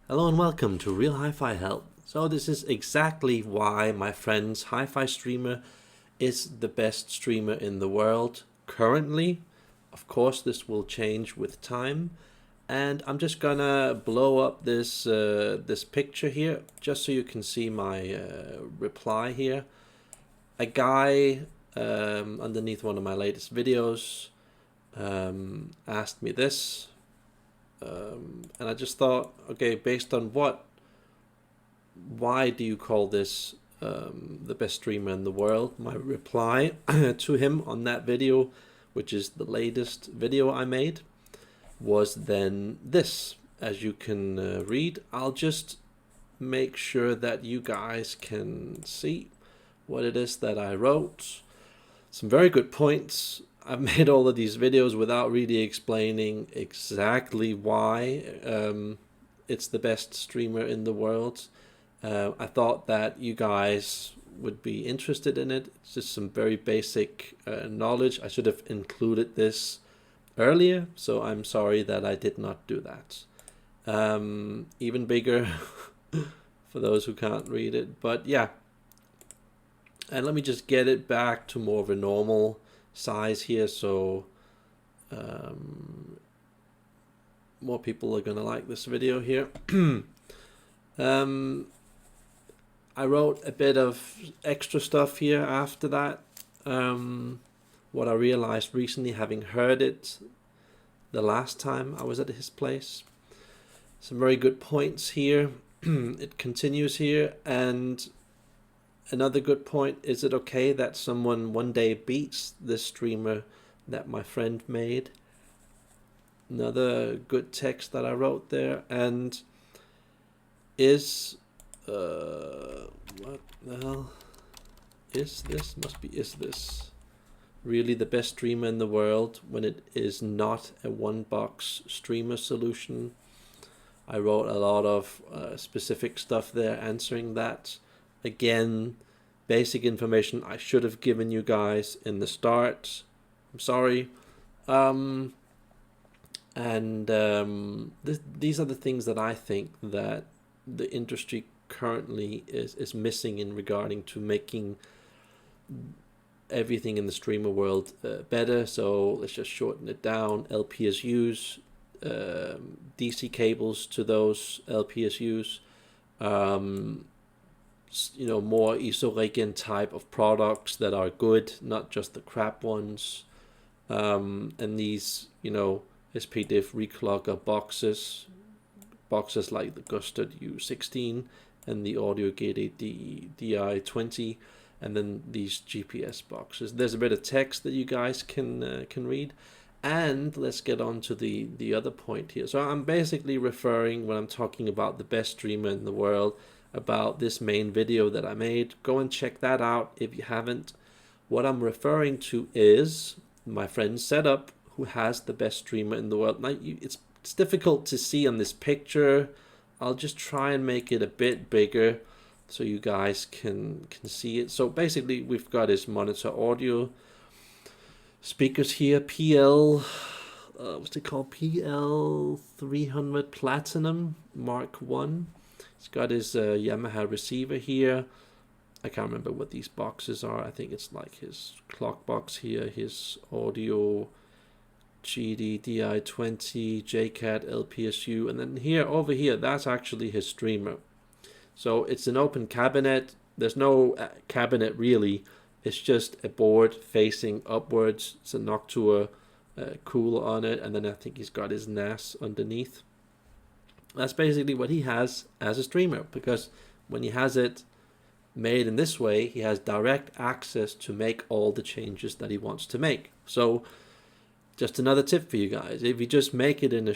Hello and welcome to Real Hi-Fi Help. So this is exactly why my friend's hi-fi streamer is the best streamer in the world currently. Of course, this will change with time. And I'm just gonna blow up this picture here just so you can see my reply here. A guy underneath one of my latest videos asked me this. And I just thought, okay, based on why do you call this the best streamer in the world? My reply to him on that video, which is the latest video I made, was then this. As you can read, I'll just make sure that you guys can see what it is that I wrote. Some very good points. I've made all of these videos without really explaining exactly why it's the best streamer in the world. I thought that you guys would be interested in it. It's just some very basic knowledge. I should have included this earlier, so I'm sorry that I did not do that. Even bigger for those who can't read it, but yeah. And let me just get it back to more of a normal size here, so more people are gonna like this video here. I wrote a bit of extra stuff here after that. What I realized recently, having heard it the last time I was at his place. Some very good points here. It continues here, and another good point, is it okay that someone one day beats this streamer that my friend made? Another good text that I wrote there. And is what the hell is this? Is this really the best streamer in the world when it is not a one-box streamer solution? I wrote a lot of specific stuff there answering that. Again, basic information I should have given you guys in the start. I'm sorry. These are the things that I think that the industry currently is missing in regarding to making everything in the streamer world better. So let's just shorten it down. LPSUs, DC cables to those LPSUs, more isoregent type of products that are good, not just the crap ones. And these, SPDIF reclogger boxes like the Gustad U16 and the Audio Gate DI20, and then these GPS boxes. There's a bit of text that you guys can read. And let's get on to the other point here. So I'm basically referring, when I'm talking about the best streamer in the world, about this main video that I made. Go and check that out if you haven't. What I'm referring to is my friend's setup, who has the best streamer in the world. Now, it's difficult to see on this picture. I'll just try and make it a bit bigger so you guys can see it. So basically, we've got his monitor audio speakers here, what's it called? PL300 Platinum Mark 1. He's got his Yamaha receiver here. I can't remember what these boxes are. I think it's like his clock box here, his audio GD DI20 JCAT LPSU, and then over here, that's actually his streamer. So it's an open cabinet. There's no cabinet really. It's just a board facing upwards. It's a Noctua cooler on it, and then I think he's got his NAS underneath. That's basically what he has as a streamer, because when he has it made in this way, he has direct access to make all the changes that he wants to make. So just another tip for you guys: if you just make it in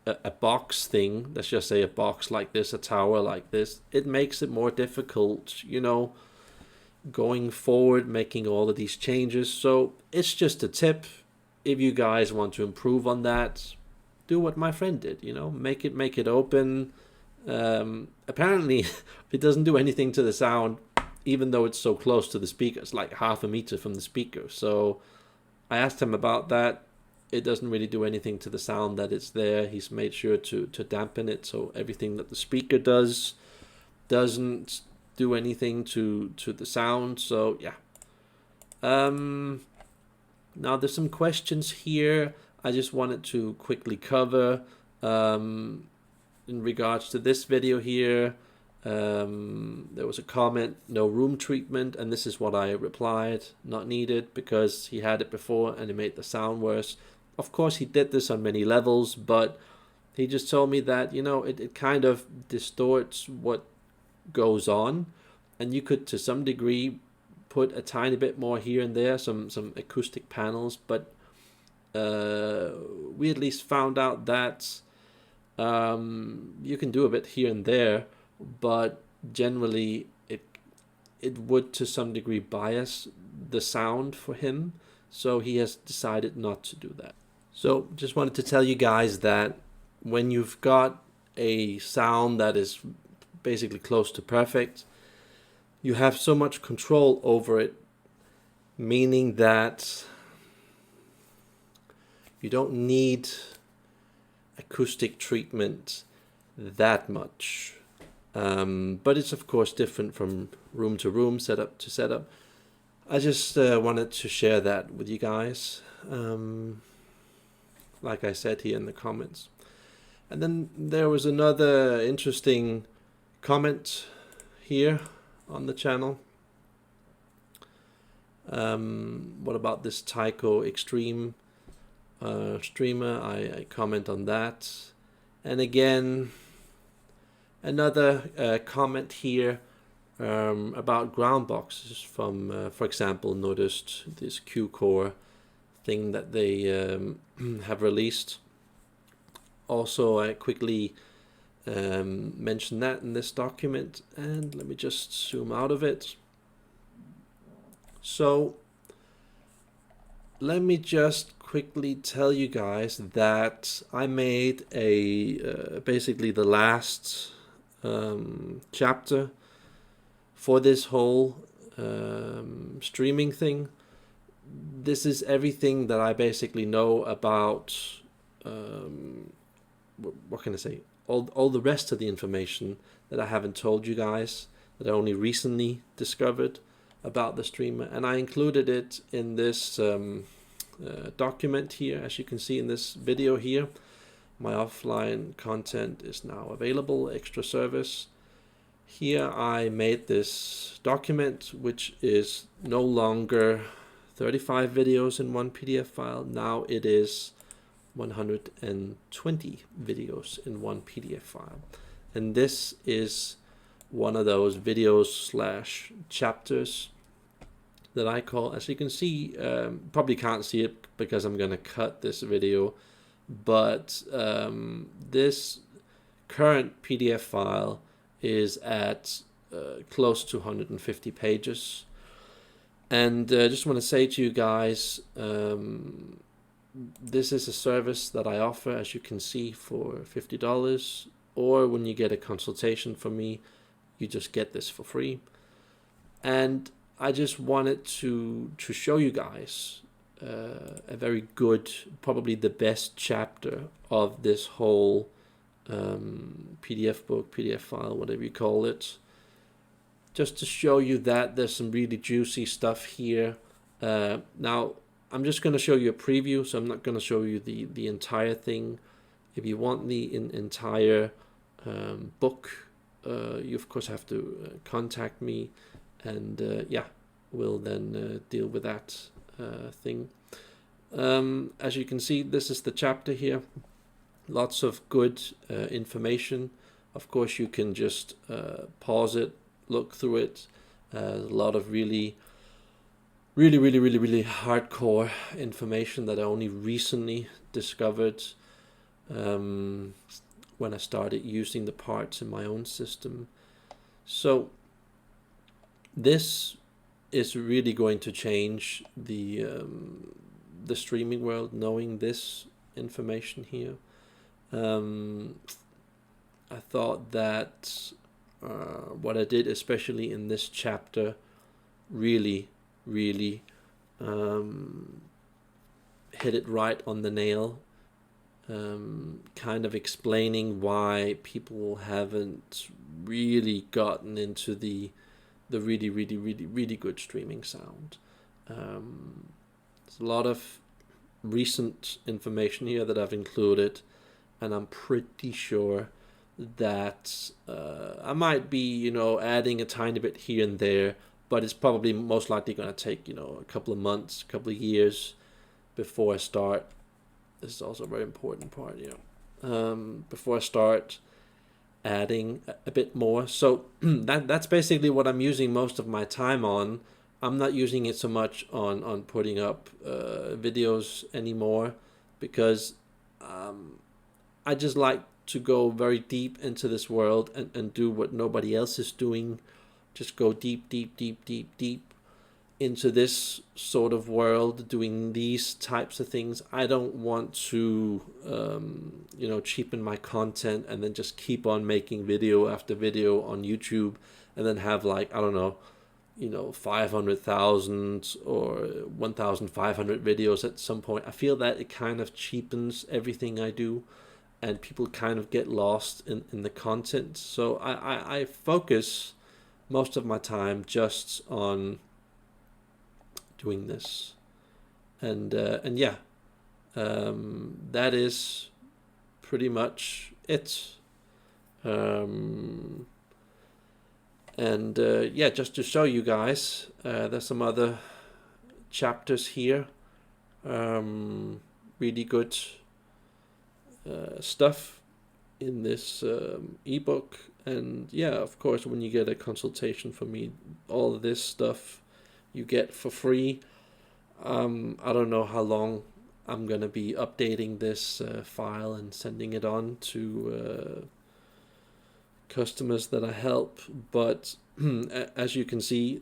a box thing, let's just say a box like this, a tower like this, it makes it more difficult, going forward, making all of these changes. So it's just a tip. If you guys want to improve on that, do what my friend did, make it open. Apparently it doesn't do anything to the sound, even though it's so close to the speaker. It's like half a meter from the speaker. So I asked him about that. it doesn't really do anything to the sound that is there. He's made sure to dampen it, so everything that the speaker does doesn't do anything to the sound. So yeah. Now there's some questions here I just wanted to quickly cover in regards to this video here. There was a comment, no room treatment, and this is what I replied: not needed, because he had it before and it made the sound worse. Of course he did this on many levels, but he just told me that, you know, it kind of distorts what goes on, and you could to some degree put a tiny bit more here and there, some acoustic panels, but we at least found out that you can do a bit here and there, but generally it would to some degree bias the sound for him, so he has decided not to do that. So just wanted to tell you guys that when you've got a sound that is basically close to perfect, you have so much control over it, meaning that you don't need acoustic treatment that much. But it's of course different from room to room, setup to setup. I just wanted to share that with you guys, like I said here in the comments. And then there was another interesting comment here on the channel. What about this Tyco Extreme streamer? I comment on that. And again, another comment here about ground boxes from, for example, noticed this Q-Core thing that they have released. Also, I quickly mention that in this document, and let me just zoom out of it. So let me just quickly tell you guys that I made a basically the last chapter for this whole streaming thing. This is everything that I basically know about what can I say, all the rest of the information that I haven't told you guys, that I only recently discovered about the streamer, and I included it in this document here. As you can see in this video here, my offline content is now available, extra service. Here I made this document, which is no longer 35 videos in one PDF file. Now it is 120 videos in one PDF file. And this is one of those videos slash chapters that I call, as you can see, probably can't see it because I'm going to cut this video, but this current PDF file is at close to 150 pages. And I just want to say to you guys, this is a service that I offer, as you can see, for $50, or when you get a consultation from me, you just get this for free. And I just wanted to show you guys a very good, probably the best chapter of this whole PDF book, PDF file, whatever you call it, just to show you that there's some really juicy stuff here. Now, I'm just going to show you a preview, so I'm not going to show you the entire thing. If you want the entire book, you of course have to contact me, and yeah, we'll then deal with that thing. As you can see, this is the chapter here. Lots of good information. Of course, you can just pause it, look through it. A lot of really hardcore information that I only recently discovered when I started using the parts in my own system. So this is really going to change the streaming world, knowing this information here. I thought that what I did, especially in this chapter, really hit it right on the nail, kind of explaining why people haven't really gotten into the really, really, really, really good streaming sound. There's a lot of recent information here that I've included, and I'm pretty sure that I might be, adding a tiny bit here and there, but it's probably most likely going to take, a couple of months, a couple of years before I start. This is also a very important part, before I start adding a bit more. So that's basically what I'm using most of my time on. I'm not using it so much on putting up videos anymore, because I just like to go very deep into this world and do what nobody else is doing. Just go deep, deep, deep, deep, deep into this sort of world, doing these types of things. I don't want to, cheapen my content and then just keep on making video after video on YouTube and then have 500,000 or 1,500 videos at some point. I feel that it kind of cheapens everything I do, and people kind of get lost in the content. So I focus most of my time just on doing this, and that is pretty much it. Just to show you guys, there's some other chapters here, really good stuff in this ebook. And of course, when you get a consultation from me, all of this stuff you get for free. I don't know how long I'm gonna be updating this file and sending it on to customers that I help, but as you can see,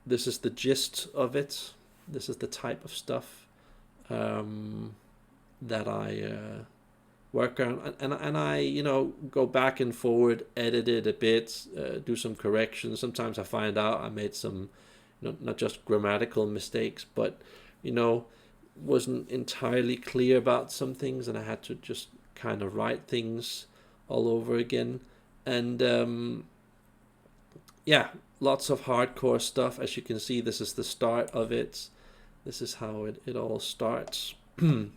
this is the gist of it. This is the type of stuff that I work on, and I go back and forward, edit it a bit, do some corrections. Sometimes I find out I made some not just grammatical mistakes, but wasn't entirely clear about some things, and I had to just kind of write things all over again. And lots of hardcore stuff. As you can see, this is the start of it. This is how it all starts. And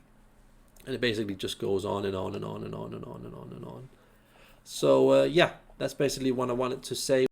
it basically just goes on and on and on and on and on and on and on. So that's basically what I wanted to say.